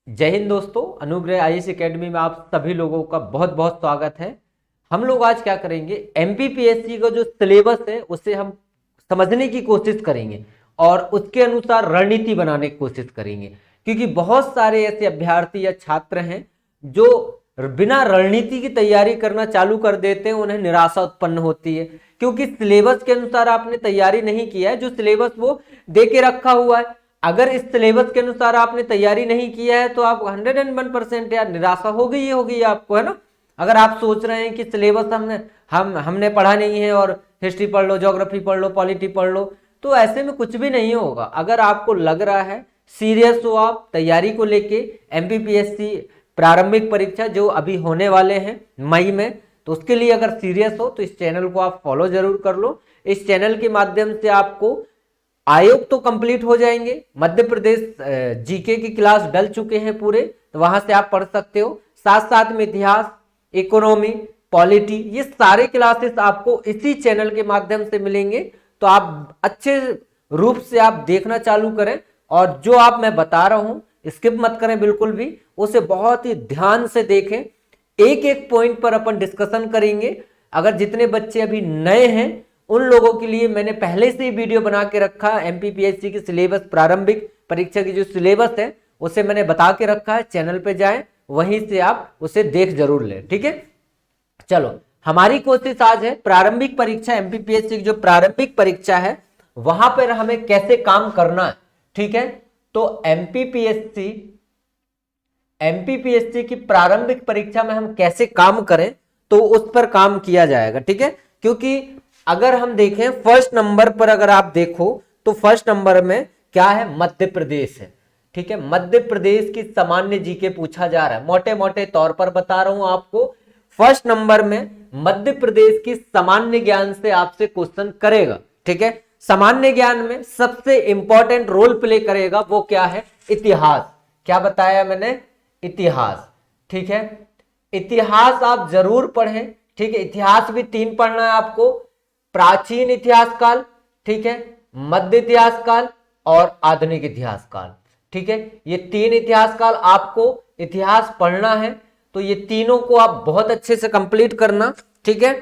जय हिंद दोस्तों। अनुग्रह आईएएस एकेडमी में आप सभी लोगों का बहुत बहुत स्वागत है। हम लोग आज क्या करेंगे, एमपीपीएससी का जो सिलेबस है उसे हम समझने की कोशिश करेंगे और उसके अनुसार रणनीति बनाने की कोशिश करेंगे, क्योंकि बहुत सारे ऐसे अभ्यर्थी या छात्र हैं जो बिना रणनीति की तैयारी करना चालू कर देते हैं। उन्हें निराशा उत्पन्न होती है क्योंकि सिलेबस के अनुसार आपने तैयारी नहीं किया है। जो सिलेबस वो दे के रखा हुआ है, अगर इस सिलेबस के अनुसार आपने तैयारी नहीं किया है तो आप 101% यार निराशा होगी आपको, है ना। अगर आप सोच रहे हैं कि सिलेबस हमने पढ़ा नहीं है और हिस्ट्री पढ़ लो, ज्योग्राफी पढ़ लो, पॉलिटी पढ़ लो, तो ऐसे में कुछ भी नहीं होगा। अगर आपको लग रहा है सीरियस हो आप तैयारी को लेके, एमपीपीएससी प्रारंभिक परीक्षा जो अभी होने वाले हैं मई में, तो उसके लिए अगर सीरियस हो तो इस चैनल को आप फॉलो जरूर कर लो। इस चैनल के माध्यम से आपको आयोग तो कंप्लीट हो जाएंगे, मध्य प्रदेश जीके की क्लास डल चुके हैं पूरे, तो वहां से आप पढ़ सकते हो। साथ साथ में इतिहास, इकोनॉमी, पॉलिटी, ये सारे क्लासेस आपको इसी चैनल के माध्यम से मिलेंगे। तो आप अच्छे रूप से आप देखना चालू करें और जो आप मैं बता रहा हूं स्किप मत करें बिल्कुल भी, उसे बहुत ही ध्यान से देखें। एक एक पॉइंट पर अपन डिस्कशन करेंगे। अगर जितने बच्चे अभी नए हैं उन लोगों के लिए मैंने पहले से ही वीडियो बना के रखा है। एमपीपीएससी की सिलेबस, प्रारंभिक परीक्षा की जो सिलेबस है उसे मैंने बता के रखा है। चैनल पे जाएं, वहीं से आप उसे देख जरूर लें, ठीक है। चलो, हमारी कोशिश आज है प्रारंभिक परीक्षा, एमपीपीएससी की जो प्रारंभिक परीक्षा है वहां पर हमें कैसे काम करना है, ठीक है। तो एमपीपीएससी की प्रारंभिक परीक्षा में हम कैसे काम करें, तो उस पर काम किया जाएगा, ठीक है। क्योंकि अगर हम देखें फर्स्ट नंबर पर, अगर आप देखो तो फर्स्ट नंबर में क्या है, मध्य प्रदेश है, ठीक है। मध्य प्रदेश की सामान्य जीके पूछा जा रहा है, मोटे मोटे तौर पर बता रहा हूं आपको। फर्स्ट नंबर में मध्य प्रदेश की सामान्य ज्ञान से आपसे क्वेश्चन करेगा, ठीक है। सामान्य ज्ञान में सबसे इंपॉर्टेंट रोल प्ले करेगा वो क्या है, इतिहास। क्या बताया मैंने, इतिहास, ठीक है। इतिहास आप जरूर पढ़ें, ठीक है। इतिहास भी 3 पढ़ना है आपको, प्राचीन इतिहास काल, ठीक है, मध्य इतिहास काल और आधुनिक इतिहास काल, ठीक है। ये 3 इतिहास काल आपको इतिहास पढ़ना है, तो ये तीनों को आप बहुत अच्छे से कंप्लीट करना, ठीक है।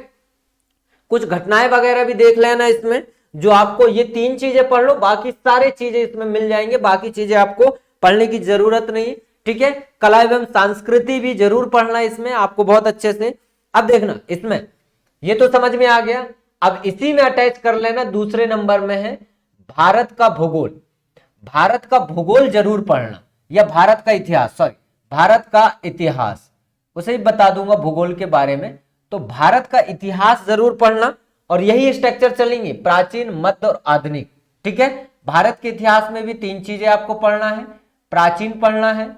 कुछ घटनाएं वगैरह भी देख लेना इसमें, जो आपको ये 3 चीजें पढ़ लो, बाकी सारी चीजें इसमें मिल जाएंगे, बाकी चीजें आपको पढ़ने की जरूरत नहीं, ठीक है। कला एवं संस्कृति भी जरूर पढ़ना इसमें आपको बहुत अच्छे से। अब देखना इसमें, ये तो समझ में आ गया। अब इसी में अटैच कर लेना, दूसरे नंबर में है भारत का भूगोल। भारत का भूगोल जरूर पढ़ना, या भारत का इतिहास, सॉरी भारत का इतिहास, उसे ही बता दूंगा भूगोल के बारे में। तो भारत का इतिहास जरूर पढ़ना, और यही स्ट्रक्चर चलेंगे, प्राचीन, मध्य और आधुनिक, ठीक है। भारत के इतिहास में भी 3 चीजें आपको पढ़ना है, प्राचीन पढ़ना है,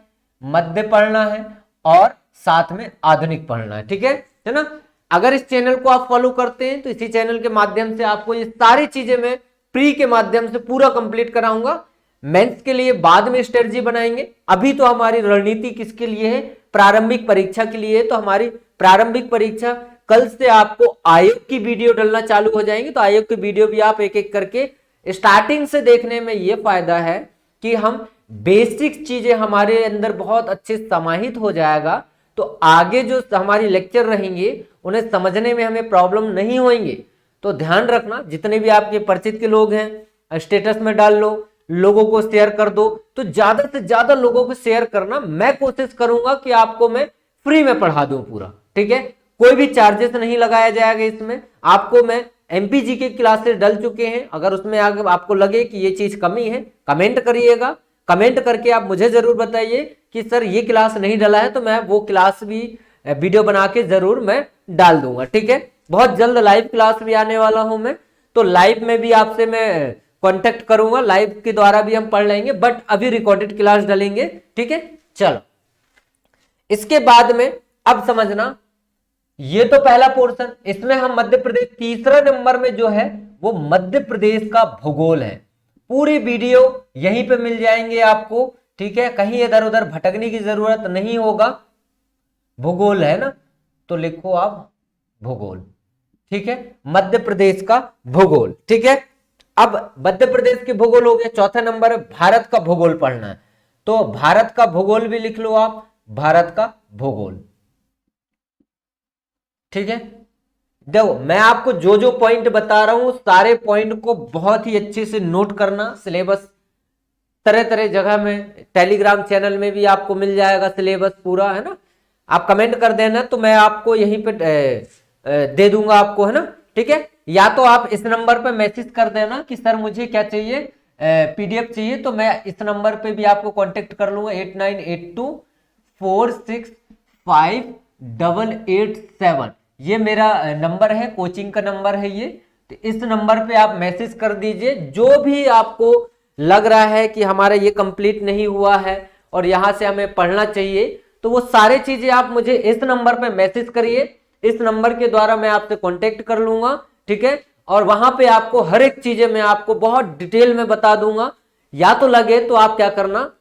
मध्य पढ़ना है और साथ में आधुनिक पढ़ना है, ठीक है ना। अगर इस चैनल को आप फॉलो करते हैं तो इसी चैनल के माध्यम से आपको ये सारी चीजें मैं प्री के माध्यम से पूरा कंप्लीट कराऊंगा। मेंस के लिए बाद में स्ट्रेटजी बनाएंगे, अभी तो हमारी रणनीति किसके लिए है, प्रारंभिक परीक्षा के लिए है। तो हमारी प्रारंभिक परीक्षा कल से आपको आयोग की वीडियो डलना चालू हो जाएंगे, तो आयोग की वीडियो भी आप एक एक करके स्टार्टिंग से देखने में ये फायदा है कि हम बेसिक चीजें हमारे अंदर बहुत अच्छे समाहित हो जाएगा, तो आगे जो हमारी लेक्चर रहेंगे उन्हें समझने में हमें प्रॉब्लम नहीं होंगे। तो ध्यान रखना, जितने भी आपके परिचित के लोग हैं स्टेटस में डाल लो, लोगों को शेयर कर दो, तो ज्यादा से ज्यादा लोगों को शेयर करना। मैं कोशिश करूंगा कि आपको मैं फ्री में पढ़ा दूं पूरा, ठीक है। कोई भी चार्जेस नहीं लगाया जाएगा इसमें। आपको मैं एमपीजी के क्लासेस डल चुके हैं, अगर उसमें आगे आपको लगे कि ये चीज कमी है कमेंट करिएगा, कमेंट करके आप मुझे जरूर बताइए कि सर ये क्लास नहीं डला है, तो मैं वो क्लास भी वीडियो बना के जरूर मैं डाल दूंगा, ठीक है। बहुत जल्द लाइव क्लास भी आने वाला हूं मैं, तो लाइव में भी आपसे मैं कांटेक्ट करूंगा, लाइव के द्वारा भी हम पढ़ लेंगे, बट अभी रिकॉर्डेड क्लास डालेंगे, ठीक है। चलो, इसके बाद में अब समझना, ये तो पहला पोर्शन, इसमें हम मध्य प्रदेश, तीसरा नंबर में जो है वो मध्य प्रदेश का भूगोल है। पूरी वीडियो यहीं पे मिल जाएंगे आपको, ठीक है, कहीं इधर उधर भटकने की जरूरत नहीं होगा। भूगोल है ना, तो लिखो आप भूगोल, ठीक है, मध्य प्रदेश का भूगोल, ठीक है। अब मध्य प्रदेश के भूगोल हो गया। चौथा नंबर है भारत का भूगोल पढ़ना है। तो भारत का भूगोल भी लिख लो आप, भारत का भूगोल। ठीक है, देखो मैं आपको जो जो पॉइंट बता रहा हूं सारे पॉइंट को बहुत ही अच्छे से नोट करना। सिलेबस तरह तरह जगह में, टेलीग्राम चैनल में भी आपको मिल जाएगा सिलेबस पूरा, है ना। आप कमेंट कर देना तो मैं आपको यहीं पे दे दूंगा आपको, है ना। ठीक है, या तो आप इस नंबर पे मैसेज कर देना कि सर मुझे क्या चाहिए, पीडीएफ चाहिए, तो मैं इस नंबर पे भी आपको कांटेक्ट कर लूंगा 8982465887। ये मेरा नंबर है, कोचिंग का नंबर है ये। तो इस नंबर पे आप मैसेज कर दीजिए, जो भी आपको लग रहा है कि हमारा ये कंप्लीट नहीं हुआ है और यहां से हमें पढ़ना चाहिए, तो वो सारे चीजें आप मुझे इस नंबर पे मैसेज करिए। इस नंबर के द्वारा मैं आपसे कांटेक्ट कर लूंगा। ठीक है, और वहां पे आपको हर एक चीजें मैं आपको बहुत डिटेल में बता दूंगा। या तो लगे तो आप क्या करना,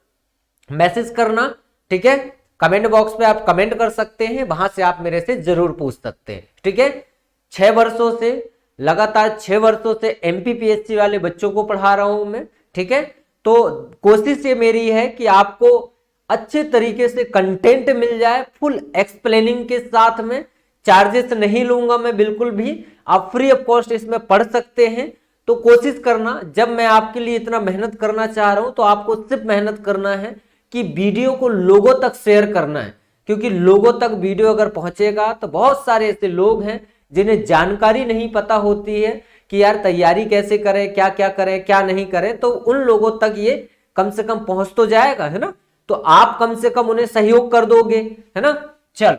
मैसेज करना। ठीक है, कमेंट बॉक्स पे आप कमेंट कर सकते हैं, वहां से आप मेरे से जरूर पूछ सकते हैं। ठीक है, 6 वर्षों से लगातार 6 वर्षों से एमपीपीएससी वाले बच्चों को पढ़ा रहा हूं मैं। ठीक है, तो कोशिश ये मेरी है कि आपको अच्छे तरीके से कंटेंट मिल जाए, फुल एक्सप्लेनिंग के साथ में। चार्जेस नहीं लूंगा मैं बिल्कुल भी, आप फ्री ऑफ कॉस्ट इसमें पढ़ सकते हैं। तो कोशिश करना, जब मैं आपके लिए इतना मेहनत करना चाह रहा हूं तो आपको सिर्फ मेहनत करना है कि वीडियो को लोगों तक शेयर करना है, क्योंकि लोगों तक वीडियो अगर पहुंचेगा तो बहुत सारे ऐसे लोग हैं जिन्हें जानकारी नहीं पता होती है कि यार तैयारी कैसे करें, क्या क्या करें, क्या नहीं करें। तो उन लोगों तक ये कम से कम पहुंच तो जाएगा, है ना। तो आप कम से कम उन्हें सहयोग कर दोगे, है ना। चल,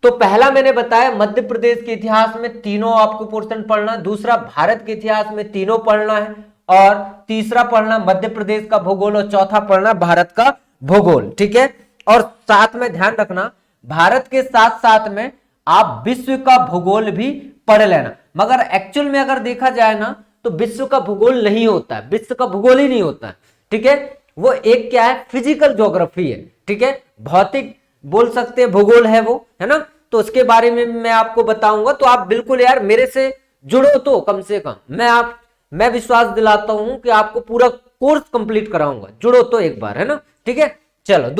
तो पहला मैंने बताया मध्य प्रदेश के इतिहास में तीनों आपको पोर्शन पढ़ना, दूसरा भारत के इतिहास में तीनों पढ़ना है, और तीसरा पढ़ना मध्य प्रदेश का भूगोल, और चौथा पढ़ना भारत का भूगोल। ठीक है, और साथ में ध्यान रखना भारत के साथ साथ में आप विश्व का भूगोल भी पढ़ लेना। मगर एक्चुअल में अगर देखा जाए ना तो विश्व का भूगोल नहीं होता है, विश्व का भूगोल ही नहीं होता है। ठीक है, वो एक क्या है, फिजिकल ज्योग्राफी है। ठीक है, भौतिक बोल सकते हैं भूगोल है वो, है ना। तो उसके बारे में मैं आपको बताऊंगा। तो आप बिल्कुल यार मेरे से जुड़ो, तो कम से कम मैं विश्वास दिलाता हूं कि आपको पूरा कोर्स कंप्लीट कराऊंगा, जुड़ो तो एक बार, है ना। ठीक है, चलो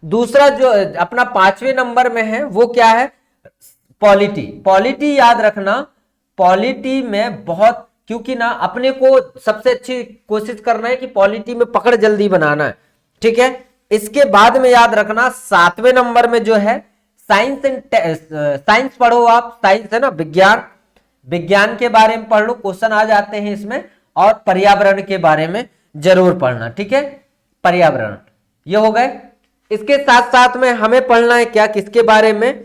दूसरा जो अपना 5वें नंबर में है वो क्या है, पॉलिटी। पॉलिटी याद रखना, पॉलिटी में बहुत, क्योंकि ना अपने को सबसे अच्छी कोशिश करना है कि पॉलिटी में पकड़ जल्दी बनाना है। ठीक है, इसके बाद में याद रखना 7वें नंबर में जो है साइंस एंड साइंस पढ़ो आप, साइंस है ना, विज्ञान के बारे में पढ़ लो, क्वेश्चन आ जाते हैं इसमें। और पर्यावरण के बारे में जरूर पढ़ना। ठीक है, पर्यावरण ये हो गए। इसके साथ साथ में हमें पढ़ना है क्या, किसके बारे में,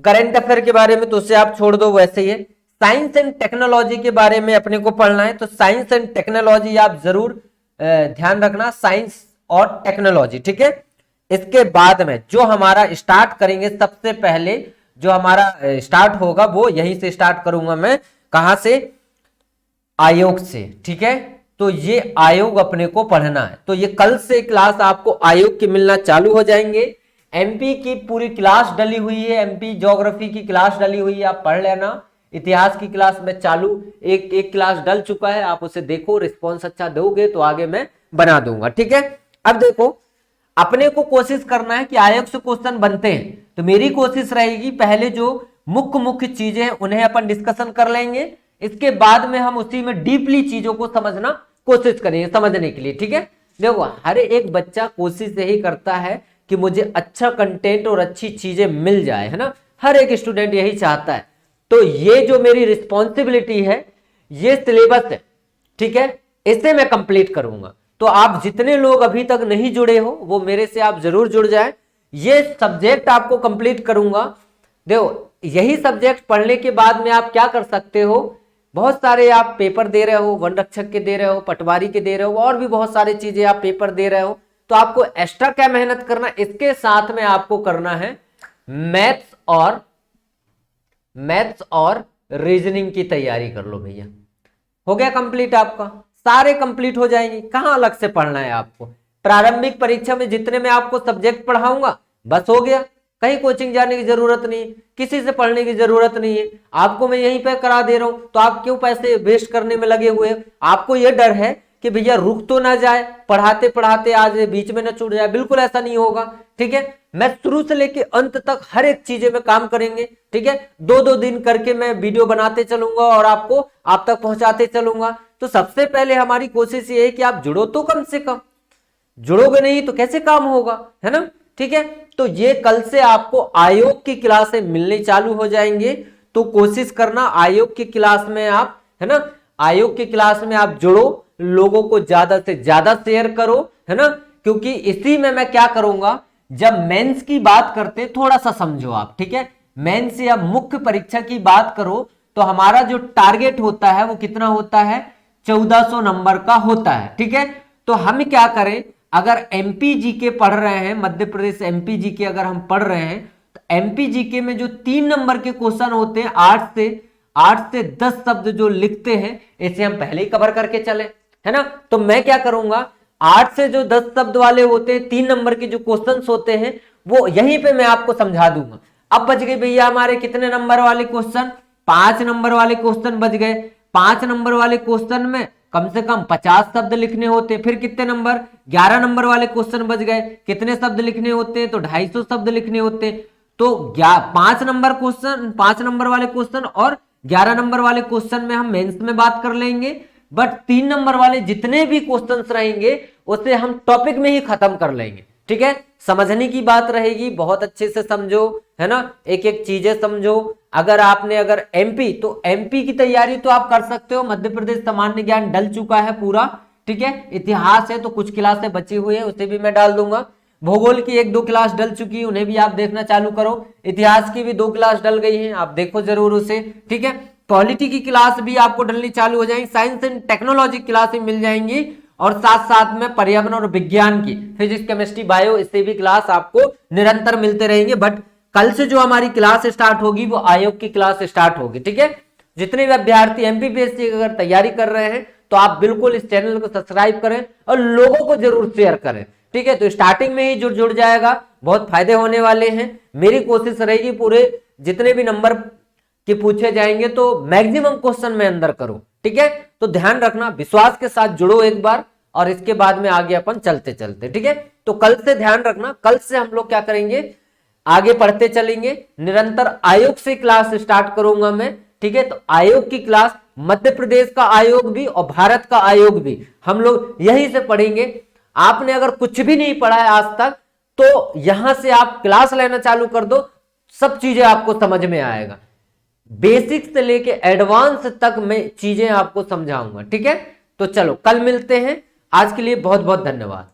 करंट अफेयर के बारे में, तो उसे आप छोड़ दो वैसे ही। साइंस एंड टेक्नोलॉजी के बारे में अपने को पढ़ना है, तो साइंस एंड टेक्नोलॉजी आप जरूर ध्यान रखना, साइंस और टेक्नोलॉजी। ठीक है, इसके बाद में जो हमारा स्टार्ट करेंगे, सबसे पहले जो हमारा स्टार्ट होगा वो यहीं से स्टार्ट करूंगा मैं, कहां से, आयोग से। ठीक है, तो ये आयोग अपने को पढ़ना है। तो ये कल से क्लास आपको आयोग के मिलना चालू हो जाएंगे। एमपी की पूरी क्लास डली हुई है, एमपी ज्योग्राफी की क्लास डली हुई है, आप पढ़ लेना। इतिहास की क्लास में चालू एक क्लास डल चुका है, आप उसे देखो, रिस्पॉन्स अच्छा दोगे तो आगे मैं बना दूंगा। ठीक है, अब देखो अपने को कोशिश करना है कि आयोग से क्वेश्चन बनते हैं, तो मेरी कोशिश रहेगी पहले जो मुख्य चीजें हैं उन्हें अपन डिस्कशन कर लेंगे। इसके बाद में हम उसी में डीपली चीजों को समझना कोशिश करेंगे समझने के लिए। ठीक है, देखो हर एक बच्चा कोशिश यही करता है कि मुझे अच्छा कंटेंट और अच्छी चीजें मिल जाए, है ना। हर एक स्टूडेंट यही चाहता है। तो ये जो मेरी रिस्पॉन्सिबिलिटी है, ये सिलेबस है, ठीक है, इसे मैं कंप्लीट करूंगा। तो आप जितने लोग अभी तक नहीं जुड़े हो वो मेरे से आप जरूर जुड़ जाए। ये सब्जेक्ट आपको कंप्लीट करूंगा। देखो यही सब्जेक्ट पढ़ने के बाद में आप क्या कर सकते हो, बहुत सारे आप पेपर दे रहे हो, वन रक्षक के दे रहे हो, पटवारी के दे रहे हो, और भी बहुत सारी चीजें आप पेपर दे रहे हो। तो आपको एक्स्ट्रा क्या मेहनत करना, इसके साथ में आपको करना है मैथ्स और रीजनिंग की तैयारी कर लो भैया। हो गया कंप्लीट, आपका सारे कंप्लीट हो जाएंगे। कहां अलग से पढ़ना है आपको, प्रारंभिक परीक्षा में जितने में आपको सब्जेक्ट पढ़ाऊंगा बस हो गया, कहीं कोचिंग जाने की जरूरत नहीं है, किसी से पढ़ने की जरूरत नहीं है, आपको मैं यहीं पे करा दे रहा हूं। तो आप क्यों पैसे वेस्ट करने में लगे हुए हैं? आपको यह डर है कि भैया रुक तो ना जाए, पढ़ाते पढ़ाते आज बीच में ना छूट जाए, बिल्कुल ऐसा नहीं होगा। ठीक है, मैं शुरू से लेके अंत तक हर एक चीजें में काम करेंगे। ठीक है, 2-2 दिन करके मैं वीडियो बनाते चलूंगा और आपको आप तक पहुंचाते चलूंगा। तो सबसे पहले हमारी कोशिश ये है कि आप जुड़ो तो कम से कम, जुड़ोगे नहीं तो कैसे काम होगा, है ना। ठीक है, तो ये कल से आपको आयोग की क्लासें मिलनी चालू हो जाएंगे। तो कोशिश करना आयोग की क्लास में आप, है ना, आयोग की क्लास में आप जुड़ो, लोगों को ज्यादा से ज्यादा शेयर करो, है ना। क्योंकि इसी में मैं क्या करूंगा, जब मेंस की बात करते थोड़ा सा समझो आप। ठीक है, मेंस या मुख्य परीक्षा की बात करो तो हमारा जो टारगेट होता है वो कितना होता है, 1400 नंबर का होता है। ठीक है, तो हम क्या करें, अगर एमपी के पढ़ रहे हैं, मध्य प्रदेश एमपी के अगर हम पढ़ रहे हैं, तो एमपी के में जो 3 नंबर के क्वेश्चन होते हैं, 8 से 10 शब्द जो लिखते हैं, इसे हम पहले ही कवर करके चले, है ना। तो मैं क्या करूंगा, 8 से जो 10 शब्द वाले होते हैं, 3 नंबर के जो क्वेश्चन होते हैं, वो यहीं पे मैं आपको समझा दूंगा। अब बच गए भैया हमारे कितने नंबर वाले क्वेश्चन, 5 नंबर वाले क्वेश्चन बच गए। 5 नंबर वाले क्वेश्चन में कम से कम 50 शब्द लिखने होते। फिर कितने नंबर, 11 नंबर वाले क्वेश्चन बच गए, कितने शब्द लिखने होते हैं, तो 250 शब्द लिखने होते। तो 5 नंबर क्वेश्चन, 5 नंबर वाले क्वेश्चन और 11 नंबर वाले क्वेश्चन में हम मेंस में बात कर लेंगे। बट 3 नंबर वाले जितने भी क्वेश्चंस रहेंगे उसे हम टॉपिक में ही खत्म कर लेंगे। ठीक है, समझने की बात रहेगी, बहुत अच्छे से समझो, है ना, एक एक चीजें समझो। अगर एमपी, तो एमपी की तैयारी तो आप कर सकते हो, मध्य प्रदेश सामान्य ज्ञान डल चुका है पूरा। ठीक है, इतिहास है तो कुछ क्लासें बची हुई है, उसे भी मैं डाल दूंगा। भूगोल की 1-2 क्लास डल चुकी है, उन्हें भी आप देखना चालू करो। इतिहास की भी 2 क्लास डल गई हैं, आप देखो जरूर उसे। ठीक है, पॉलिटी की क्लास भी आपको डलनी चालू हो जाएंगी, साइंस एंड टेक्नोलॉजी क्लासें मिल जाएंगी, और साथ साथ में पर्यावरण और विज्ञान की फिजिक्स केमिस्ट्री बायो, इससे भी क्लास आपको निरंतर मिलते रहेंगे। बट कल से जो हमारी क्लास स्टार्ट होगी वो आयोग की क्लास स्टार्ट होगी। ठीक है, जितने भी अभ्यर्थी एमपीपीएससी की अगर तैयारी कर रहे हैं तो आप बिल्कुल इस चैनल को सब्सक्राइब करें और लोगों को जरूर शेयर करें। ठीक है, तो स्टार्टिंग में ही जुड़ जाएगा, बहुत फायदे होने वाले हैं। मेरी कोशिश रहेगी पूरे जितने भी नंबर के पूछे जाएंगे तो मैक्सिमम क्वेश्चन में अंदर करो। ठीक है, तो ध्यान रखना, विश्वास के साथ जुड़ो एक बार, और इसके बाद में आगे अपन चलते चलते। ठीक है, तो कल से ध्यान रखना, कल से हम लोग क्या करेंगे, आगे पढ़ते चलेंगे, निरंतर आयोग से क्लास स्टार्ट करूंगा मैं। ठीक है, तो आयोग की क्लास, मध्य प्रदेश का आयोग भी और भारत का आयोग भी हम लोग यहीं से पढ़ेंगे। आपने अगर कुछ भी नहीं पढ़ा है आज तक तो यहां से आप क्लास लेना चालू कर दो, सब चीजें आपको समझ में आएगा। बेसिक से लेके एडवांस तक मैं चीजें आपको समझाऊंगा। ठीक है, तो चलो कल मिलते हैं, आज के लिए बहुत बहुत धन्यवाद।